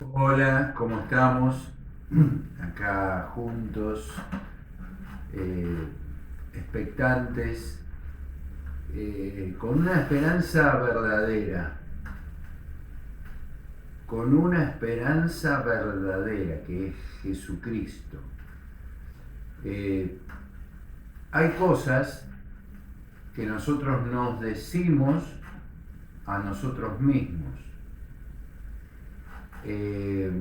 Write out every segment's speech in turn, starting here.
Hola, ¿cómo estamos? Acá juntos, eh, expectantes, con una esperanza verdadera, con una esperanza verdadera que es Jesucristo. Eh, Hay cosas que nosotros nos decimos a nosotros mismos,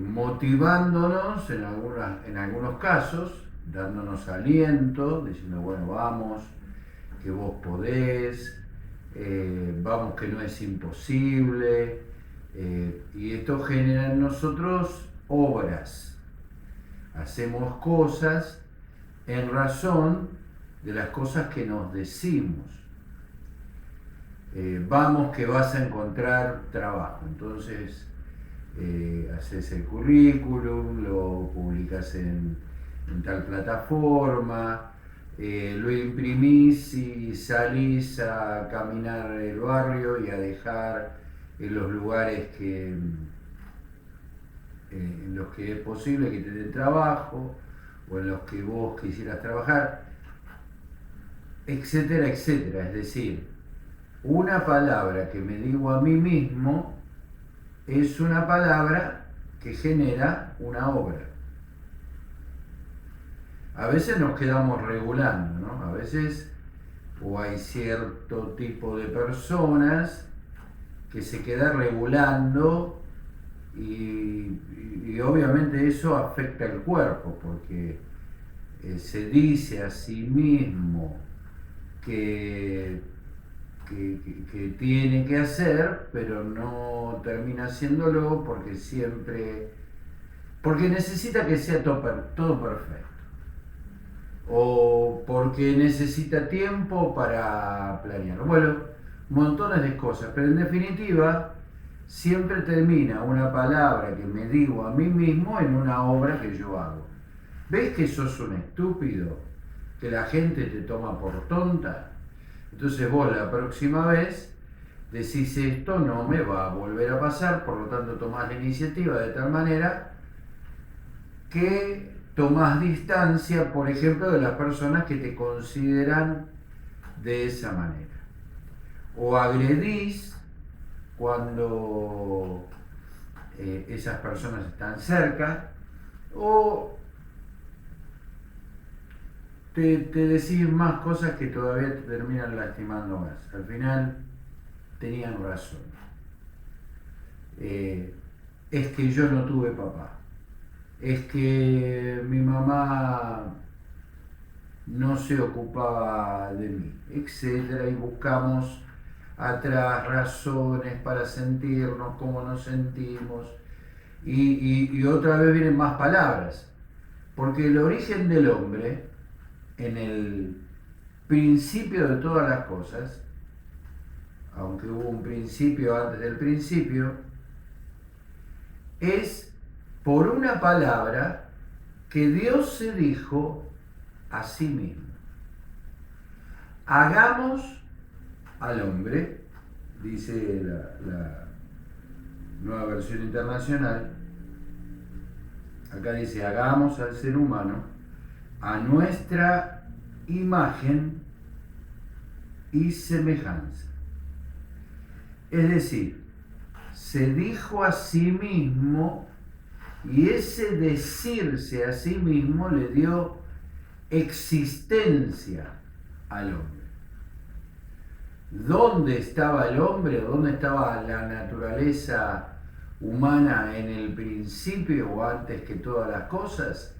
motivándonos en algunos casos, dándonos aliento, diciendo, bueno, vamos, que vos podés, vamos que no es imposible, y esto genera en nosotros obras, hacemos cosas en razón de las cosas que nos decimos. Vamos que vas a encontrar trabajo, entonces haces el currículum, lo publicas en tal plataforma, lo imprimís y salís a caminar el barrio y a dejar en los lugares en los que es posible que te den trabajo o en los que vos quisieras trabajar, etcétera, etcétera. Es decir, una palabra que me digo a mí mismo es una palabra que genera una obra. A veces nos quedamos regulando, ¿no? A veces o hay cierto tipo de personas que se queda regulando y obviamente eso afecta el cuerpo porque se dice a sí mismo que, que tiene que hacer, pero no termina haciéndolo porque necesita que sea todo perfecto o porque necesita tiempo para planearlo. Bueno, montones de cosas, pero en definitiva siempre termina una palabra que me digo a mí mismo en una obra que yo hago. ¿Ves que sos un estúpido? Que la gente te toma por tonta. Entonces vos la próxima vez decís esto no me va a volver a pasar, por lo tanto tomás la iniciativa de tal manera que tomás distancia, por ejemplo, de las personas que te consideran de esa manera. O agredís cuando esas personas están cerca, o te decís más cosas que todavía te terminan lastimando más. Al final tenían razón. Eh, es que yo no tuve papá. Es que mi mamá no se ocupaba de mí, etcétera, y buscamos atrás razones para sentirnos como nos sentimos, y otra vez vienen más palabras, porque el origen del hombre, en el principio de todas las cosas, aunque hubo un principio antes del principio, es por una palabra que Dios se dijo a sí mismo. Hagamos al hombre, dice la nueva versión internacional, acá dice, hagamos al ser humano a nuestra imagen y semejanza. Es decir, se dijo a sí mismo y ese decirse a sí mismo le dio existencia al hombre. ¿Dónde estaba el hombre? ¿Dónde estaba la naturaleza humana en el principio o antes que todas las cosas?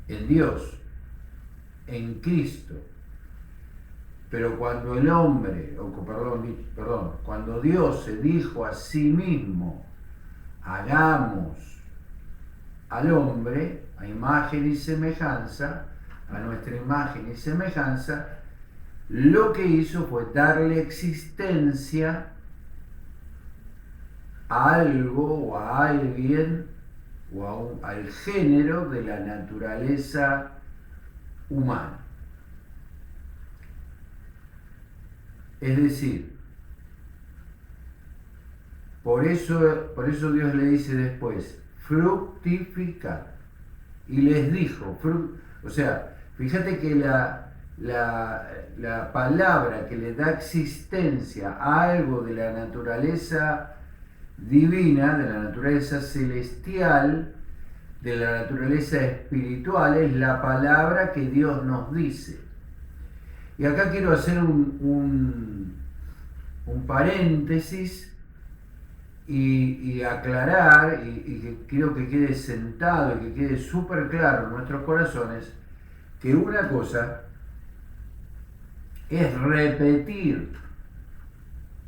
En Dios, en Cristo. Pero cuando el hombre, cuando Dios se dijo a sí mismo, hagamos al hombre a imagen y semejanza, a nuestra imagen y semejanza, lo que hizo fue darle existencia a algo o a alguien o al género de la naturaleza humana. Es decir, por eso Dios le dice después, fructificar. Y les dijo, o sea, fíjate que la palabra que le da existencia a algo de la naturaleza divina, de la naturaleza celestial, de la naturaleza espiritual, es la palabra que Dios nos dice. Y acá quiero hacer un paréntesis y aclarar, y que quiero que quede sentado y que quede súper claro en nuestros corazones, que una cosa es repetir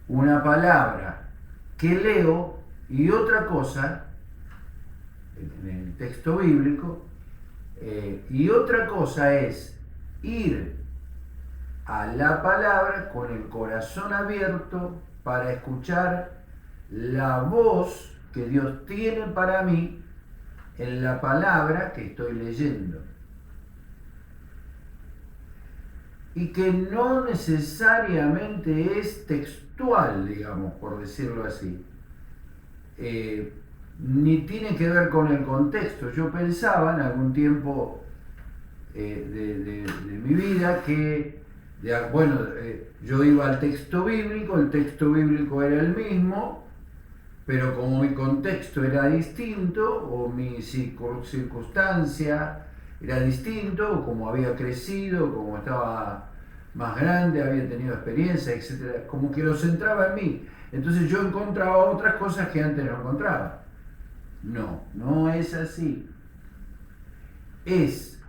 una palabra que leo y otra cosa, en el texto bíblico, y otra cosa es ir a la palabra con el corazón abierto para escuchar la voz que Dios tiene para mí en la palabra que estoy leyendo. Y que no necesariamente es textual, digamos, por decirlo así. Ni tiene que ver con el contexto. Yo pensaba en algún tiempo de mi vida que, yo iba al texto bíblico, el texto bíblico era el mismo, pero como mi contexto era distinto, o mi circunstancia era distinto, o como había crecido, como estaba más grande, había tenido experiencia, etc., como que lo centraba en mí. Entonces yo encontraba otras cosas que antes no encontraba. No es así. Es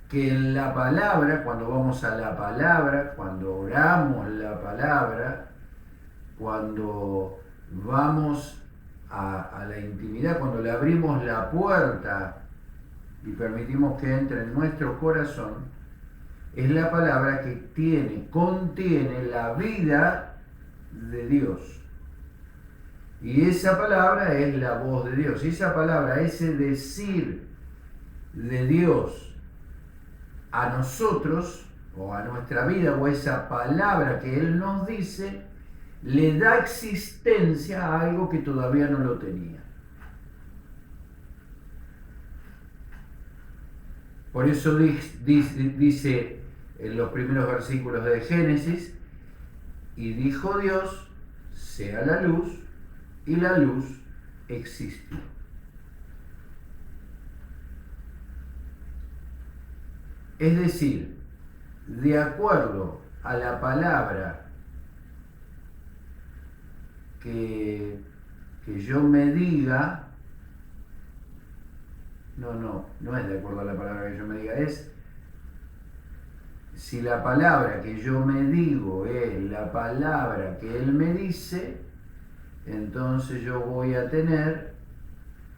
que en la palabra, cuando vamos a la palabra, cuando oramos la palabra, cuando vamos a la intimidad, cuando le abrimos la puerta y permitimos que entre en nuestro corazón, es la palabra que contiene la vida de Dios. Y esa palabra es la voz de Dios. Y esa palabra, ese decir de Dios a nosotros, o a nuestra vida, o esa palabra que Él nos dice, le da existencia a algo que todavía no lo tenía. Por eso dice en los primeros versículos de Génesis, y dijo Dios, sea la luz, y la luz existió. Es decir, de acuerdo a la palabra que yo me diga, no es de acuerdo a la palabra que yo me diga, es si la palabra que yo me digo es la palabra que Él me dice, entonces yo voy a tener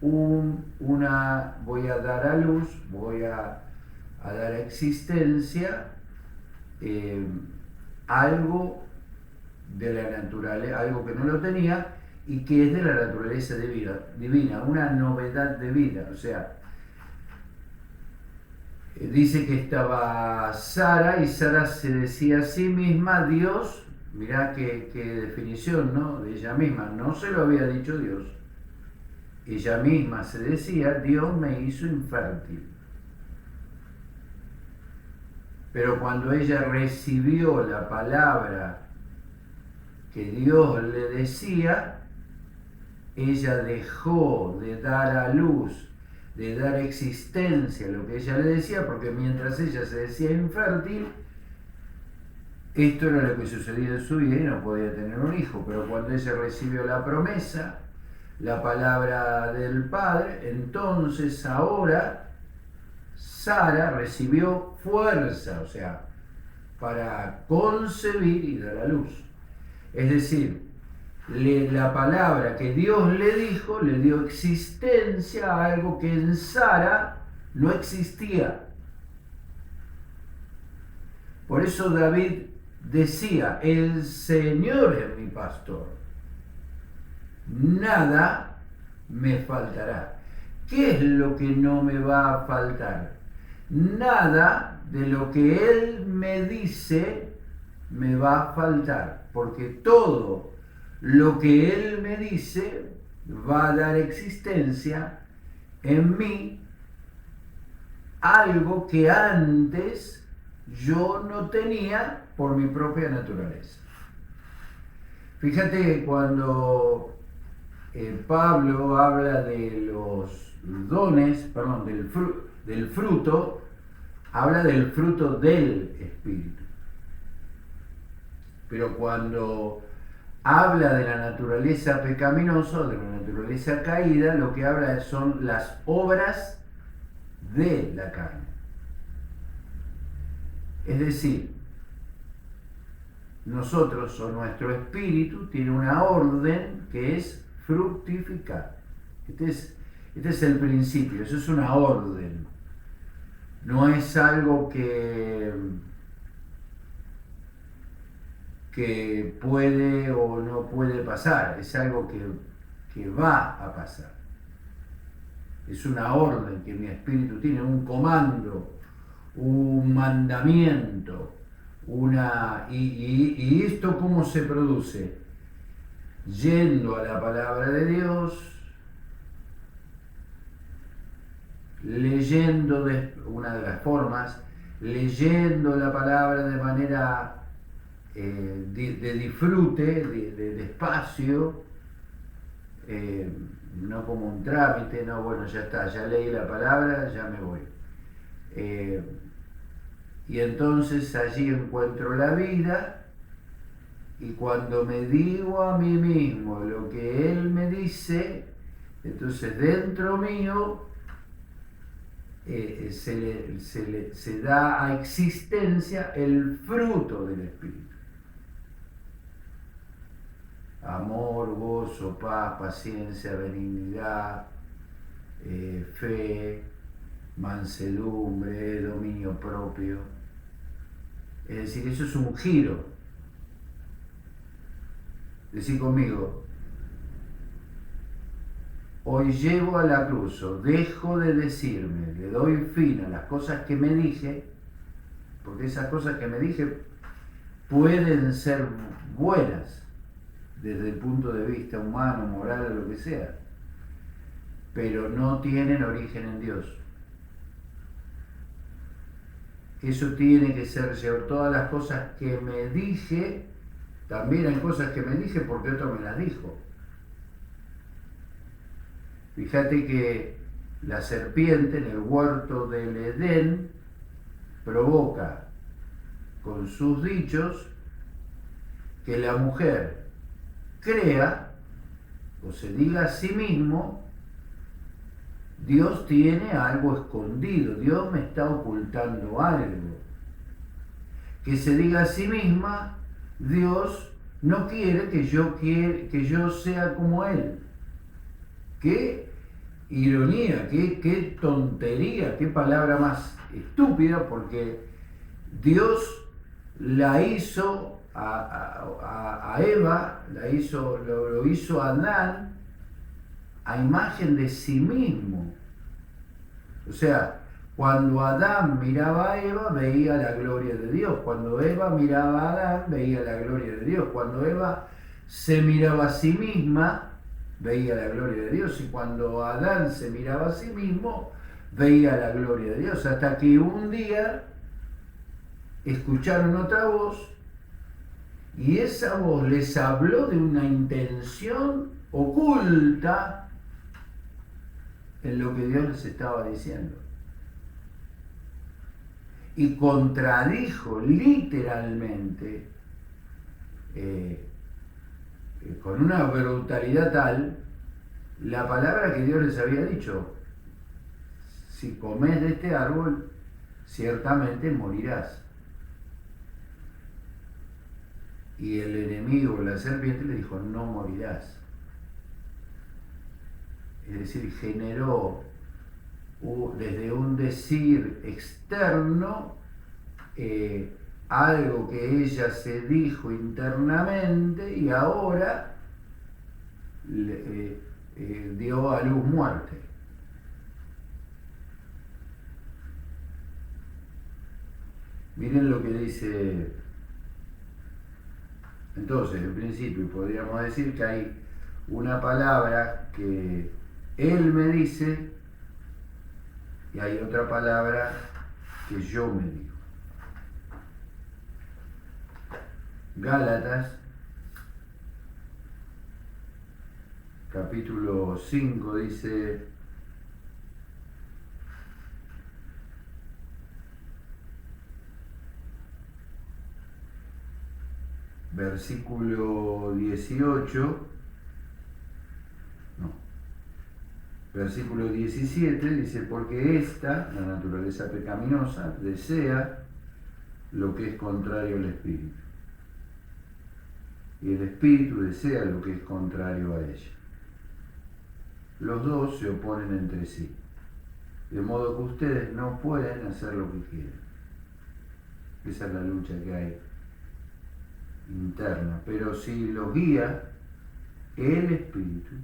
voy a dar a luz, voy a dar existencia algo de la naturaleza, algo que no lo tenía y que es de la naturaleza divina, una novedad de vida. O sea, dice que estaba Sara y Sara se decía a sí misma, Dios, mirá qué definición, ¿no?, de ella misma, no se lo había dicho Dios, ella misma se decía, Dios me hizo infértil. Pero cuando ella recibió la palabra que Dios le decía, ella dejó de dar a luz, de dar existencia a lo que ella le decía, porque mientras ella se decía infértil, esto era lo que sucedía en su vida y no podía tener un hijo. Pero cuando ella recibió la promesa, la palabra del Padre, entonces ahora Sara recibió fuerza, o sea, para concebir y dar a luz. Es decir, la palabra que Dios le dijo le dio existencia a algo que en Sara no existía. Por eso David decía, el Señor es mi pastor, nada me faltará. ¿Qué es lo que no me va a faltar? Nada de lo que Él me dice me va a faltar, porque todo lo que Él me dice va a dar existencia en mí algo que antes yo no tenía por mi propia naturaleza. Fíjate que cuando Pablo habla de los dones, perdón, del fruto, habla del fruto del Espíritu. Pero cuando habla de la naturaleza pecaminosa, de la naturaleza caída, lo que habla son las obras de la carne. Es decir, nosotros o nuestro espíritu tiene una orden que es fructificar. Este es el principio, eso es una orden. No es algo que puede o no puede pasar, es algo que va a pasar. Es una orden que mi espíritu tiene, un comando, un mandamiento, y esto ¿cómo se produce? Yendo a la palabra de Dios, leyendo una de las formas, leyendo la palabra de manera de disfrute, de espacio, no como un trámite, no, bueno, ya está, ya leí la palabra, ya me voy. Y entonces allí encuentro la vida, y cuando me digo a mí mismo lo que Él me dice, entonces dentro mío se da a existencia el fruto del Espíritu. Amor, gozo, paz, paciencia, benignidad, fe, mansedumbre, dominio propio. Es decir, eso es un giro. Decí conmigo: hoy llevo a la cruz, o dejo de decirme, le doy fin a las cosas que me dije, porque esas cosas que me dije pueden ser buenas desde el punto de vista humano, moral, o lo que sea, pero no tienen origen en Dios. Eso tiene que ser llevar todas las cosas que me dije. También hay cosas que me dije porque otro me las dijo. Fíjate que la serpiente en el huerto del Edén provoca con sus dichos que la mujer crea o se diga a sí mismo: Dios tiene algo escondido, Dios me está ocultando algo. Que se diga a sí misma: Dios no quiere que yo sea como Él. Qué ironía, qué tontería, qué palabra más estúpida, porque Dios la hizo a Eva, lo hizo a Adán a imagen de sí mismo. O sea, cuando Adán miraba a Eva, veía la gloria de Dios. Cuando Eva miraba a Adán, veía la gloria de Dios. Cuando Eva se miraba a sí misma, veía la gloria de Dios. Y cuando Adán se miraba a sí mismo, veía la gloria de Dios. Hasta que un día escucharon otra voz, y esa voz les habló de una intención oculta en lo que Dios les estaba diciendo. Y contradijo literalmente, con una brutalidad tal, la palabra que Dios les había dicho: si comes de este árbol, ciertamente morirás. Y el enemigo, la serpiente, le dijo: no morirás. Es decir, generó desde un decir externo algo que ella se dijo internamente, y ahora dio a luz muerte. Miren lo que dice. Entonces, en principio, podríamos decir que hay una palabra que Él me dice y hay otra palabra que yo me digo. Gálatas, capítulo 5, dice: versículo 18, no, versículo 17, dice: porque esta, la naturaleza pecaminosa, desea lo que es contrario al Espíritu, y el Espíritu desea lo que es contrario a ella. Los dos se oponen entre sí, de modo que ustedes no pueden hacer lo que quieren. Esa es la lucha que hay interna. Pero si los guía el Espíritu,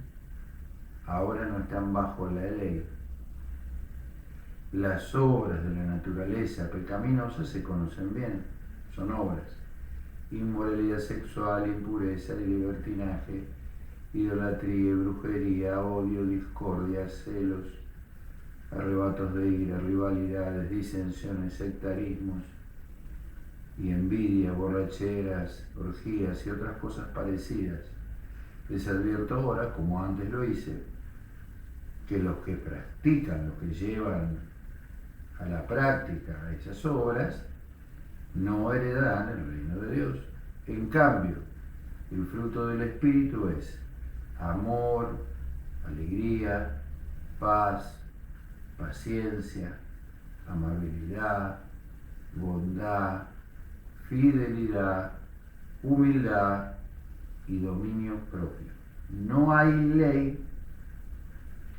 ahora no están bajo la ley. Las obras de la naturaleza pecaminosa se conocen bien, son obras: inmoralidad sexual, impureza y libertinaje, idolatría y brujería, odio, discordia, celos, arrebatos de ira, rivalidades, disensiones, sectarismos y envidia, borracheras, orgías y otras cosas parecidas. Les advierto ahora, como antes lo hice, que los que practican, los que llevan a la práctica esas obras, no heredarán el reino de Dios. En cambio, el fruto del Espíritu es amor, alegría, paz, paciencia, amabilidad, bondad, fidelidad, humildad y dominio propio. No hay ley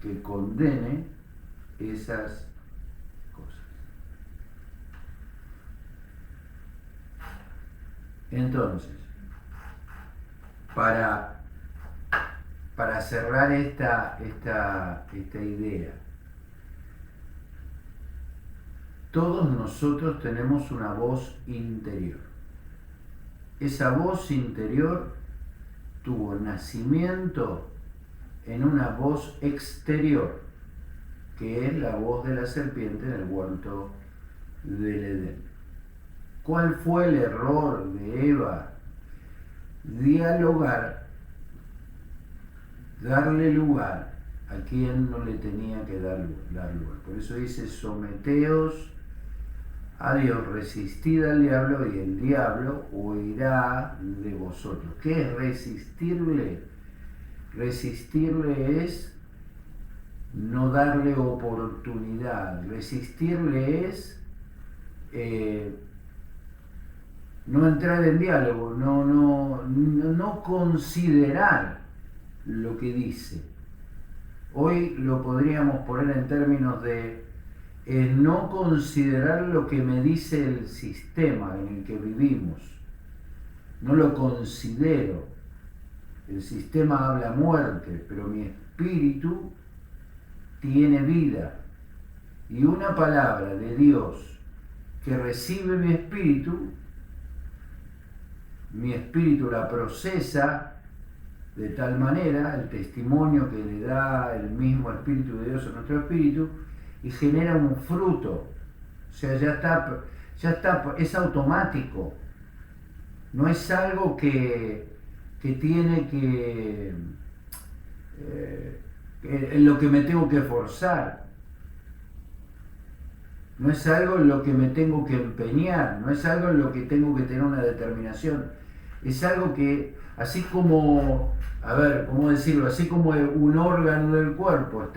que condene esas cosas. Entonces, para cerrar esta idea, todos nosotros tenemos una voz interior. Esa voz interior tuvo nacimiento en una voz exterior, que es la voz de la serpiente en el huerto del Edén. ¿Cuál fue el error de Eva? Dialogar, darle lugar a quien no le tenía que dar lugar. Por eso dice: someteos a Dios, resistid al diablo y el diablo huirá de vosotros. ¿Qué es resistirle? Resistirle es no darle oportunidad. Resistirle es no entrar en diálogo, no considerar lo que dice. Hoy lo podríamos poner en términos de no considerar lo que me dice el sistema en el que vivimos. No lo considero. El sistema habla muerte, pero mi espíritu tiene vida. Y una palabra de Dios que recibe mi espíritu la procesa de tal manera, el testimonio que le da el mismo Espíritu de Dios a nuestro espíritu, y genera un fruto. O sea, ya está, es automático. No es algo que tiene que en lo que me tengo que esforzar. No es algo en lo que me tengo que empeñar, no es algo en lo que tengo que tener una determinación. Es algo que, así como, ¿cómo decirlo? Así como un órgano del cuerpo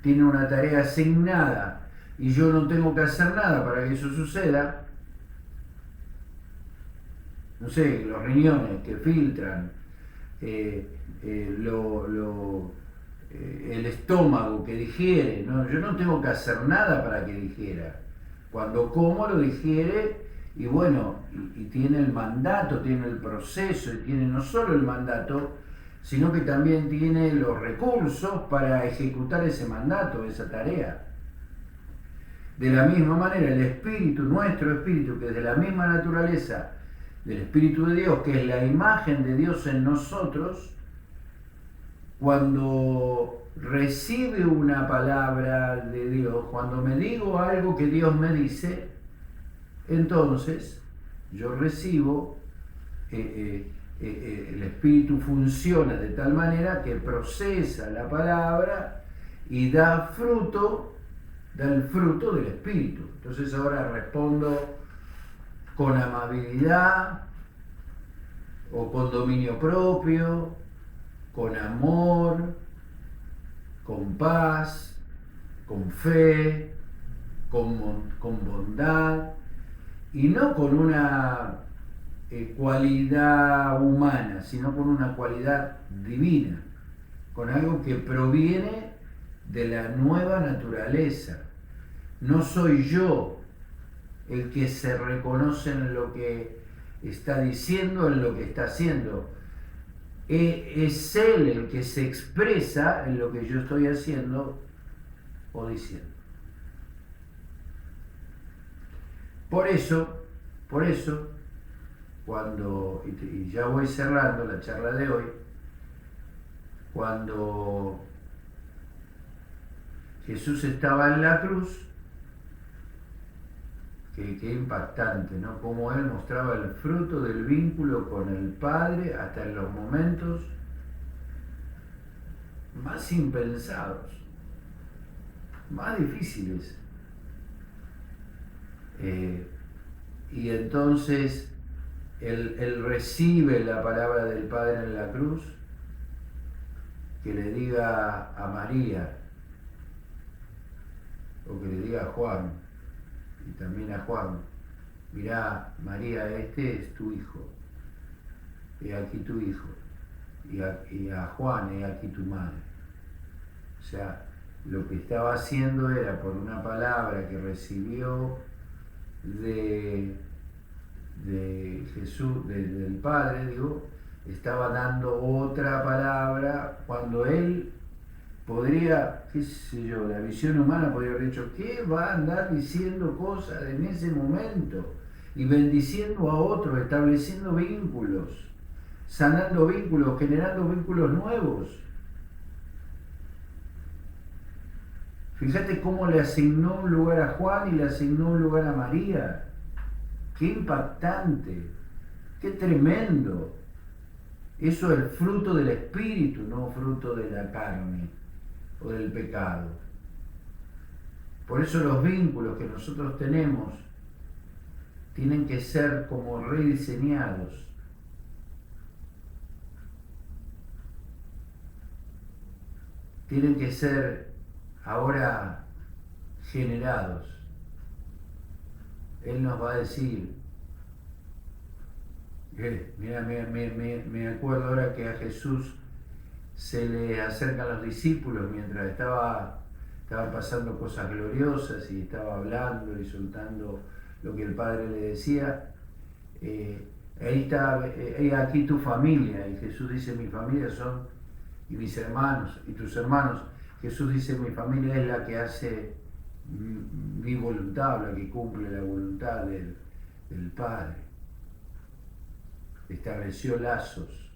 tiene una tarea asignada y yo no tengo que hacer nada para que eso suceda. No sé, los riñones que filtran, el estómago que digiere, ¿no? Yo no tengo que hacer nada para que digiera. Cuando como lo digiere y bueno, y tiene el mandato, tiene el proceso, y tiene no solo el mandato, sino que también tiene los recursos para ejecutar ese mandato, esa tarea. De la misma manera, el espíritu, nuestro espíritu, que es de la misma naturaleza del Espíritu de Dios, que es la imagen de Dios en nosotros, cuando recibe una palabra de Dios, cuando me digo algo que Dios me dice, entonces yo recibo, el espíritu funciona de tal manera que procesa la palabra y da el fruto del espíritu. Entonces ahora respondo con amabilidad o con dominio propio, con amor, con paz, con fe, con bondad, y no con una cualidad humana, sino con una cualidad divina, con algo que proviene de la nueva naturaleza. No soy yo el que se reconoce en lo que está diciendo, en lo que está haciendo. Es Él el que se expresa en lo que yo estoy haciendo o diciendo. Por eso, cuando, y ya voy cerrando la charla de hoy, cuando Jesús estaba en la cruz, que impactante, ¿no? Cómo Él mostraba el fruto del vínculo con el Padre hasta en los momentos más impensados, más difíciles. Y entonces él recibe la palabra del Padre en la cruz, que le diga a María, o que le diga a Juan, y también a Juan: mirá, María, este es tu hijo, he aquí tu hijo, y a Juan, he aquí tu madre. O sea, lo que estaba haciendo era, por una palabra que recibió de Jesús, del Padre, digo, estaba dando otra palabra cuando él podría, qué sé yo, la visión humana podría haber dicho: ¿qué va a andar diciendo cosas en ese momento? Y bendiciendo a otros, estableciendo vínculos, sanando vínculos, generando vínculos nuevos. Fíjate cómo le asignó un lugar a Juan y le asignó un lugar a María. Qué impactante, qué tremendo. Eso es el fruto del espíritu, no fruto de la carne o del pecado. Por eso los vínculos que nosotros tenemos tienen que ser como rediseñados. Tienen que ser ahora generados. Él nos va a decir, mira, me acuerdo ahora que a Jesús se le acercan los discípulos mientras estaban pasando cosas gloriosas y estaba hablando y soltando lo que el Padre le decía. Ahí está, aquí tu familia. Y Jesús dice: mi familia son, y mis hermanos, y tus hermanos. Jesús dice: mi familia es la que hace mi voluntad, la que cumple la voluntad del Padre. Estableció lazos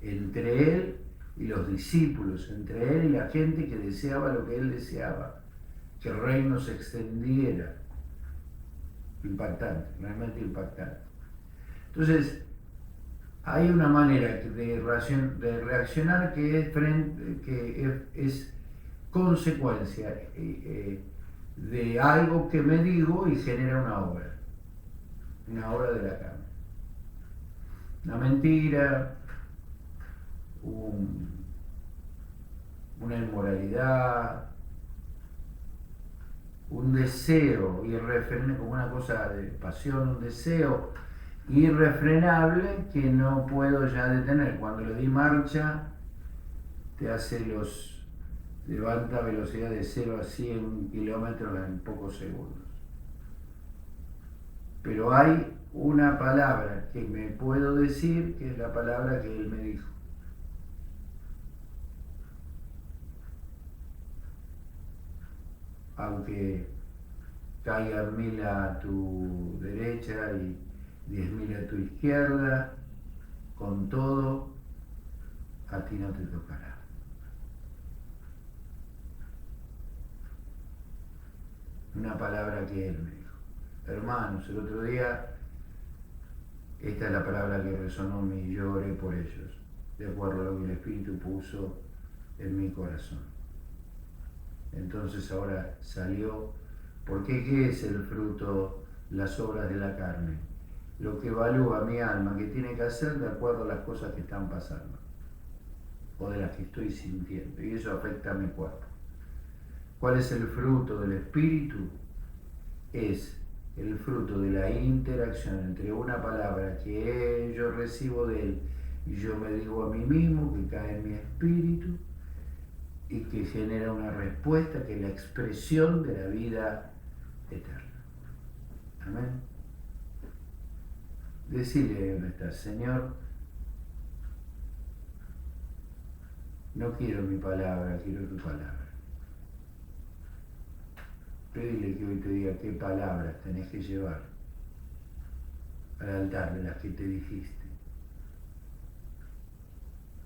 entre Él y los discípulos, entre Él y la gente que deseaba lo que Él deseaba, que el reino se extendiera. Impactante, realmente impactante. Entonces, hay una manera de reaccionar que es consecuencia de algo que me digo y genera una obra de la carne. Una mentira, una inmoralidad, un deseo irrefrenable, como una cosa de pasión, un deseo irrefrenable que no puedo ya detener. Cuando le di marcha, levanta velocidad de 0 a 100 kilómetros en pocos segundos. Pero hay una palabra que me puedo decir, que es la palabra que Él me dijo. Aunque caigan 1000 a tu derecha y 10.000 a tu izquierda, con todo, a ti no te tocará. Una palabra que él me dijo. Hermanos, el otro día, esta es la palabra que resonó en mí, yo oré por ellos, de acuerdo a lo que el Espíritu puso en mi corazón. Entonces ahora salió, porque ¿qué es el fruto? Las obras de la carne. Lo que evalúa mi alma, que tiene que hacer de acuerdo a las cosas que están pasando, o de las que estoy sintiendo, y eso afecta a mi cuerpo. ¿Cuál es el fruto del Espíritu? Es el fruto de la interacción entre una palabra que yo recibo de Él y yo me digo a mí mismo, que cae en mi espíritu y que genera una respuesta que es la expresión de la vida eterna. Amén. Decirle dónde está, Señor, no quiero mi palabra, quiero tu palabra. Pedile que hoy te diga qué palabras tenés que llevar al altar de las que te dijiste.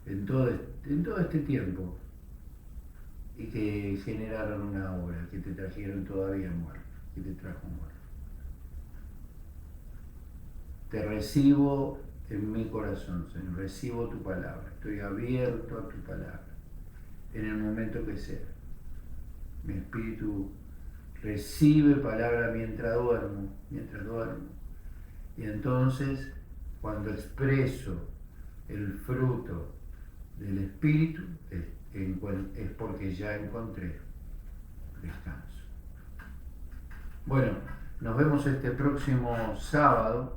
En todo este tiempo, y que generaron una obra, que te trajeron todavía muerto, que te trajo muerto. Te recibo en mi corazón, Señor, recibo tu palabra, estoy abierto a tu palabra, en el momento que sea. Mi espíritu recibe palabra mientras duermo, y entonces cuando expreso el fruto del espíritu es porque ya encontré descanso. Bueno, nos vemos este próximo sábado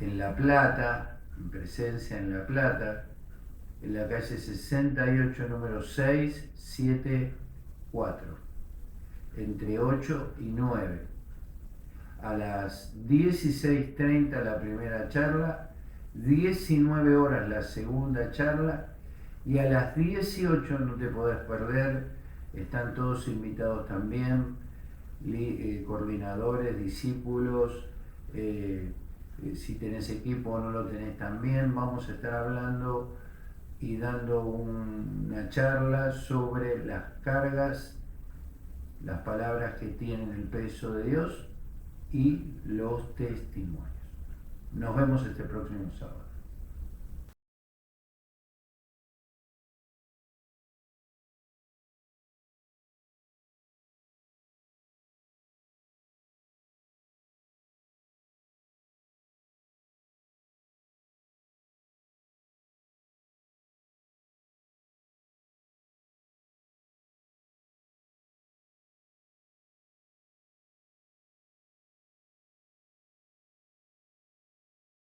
en La Plata, en presencia en La Plata, en la calle 68, número 674, entre 8 y 9. A las 16:30 la primera charla, 19 horas la segunda charla, y a las 18 no te podés perder, están todos invitados también, coordinadores, discípulos, si tenés equipo o no lo tenés también, vamos a estar hablando y dando una charla sobre las cargas, las palabras que tienen el peso de Dios y los testimonios. Nos vemos este próximo sábado.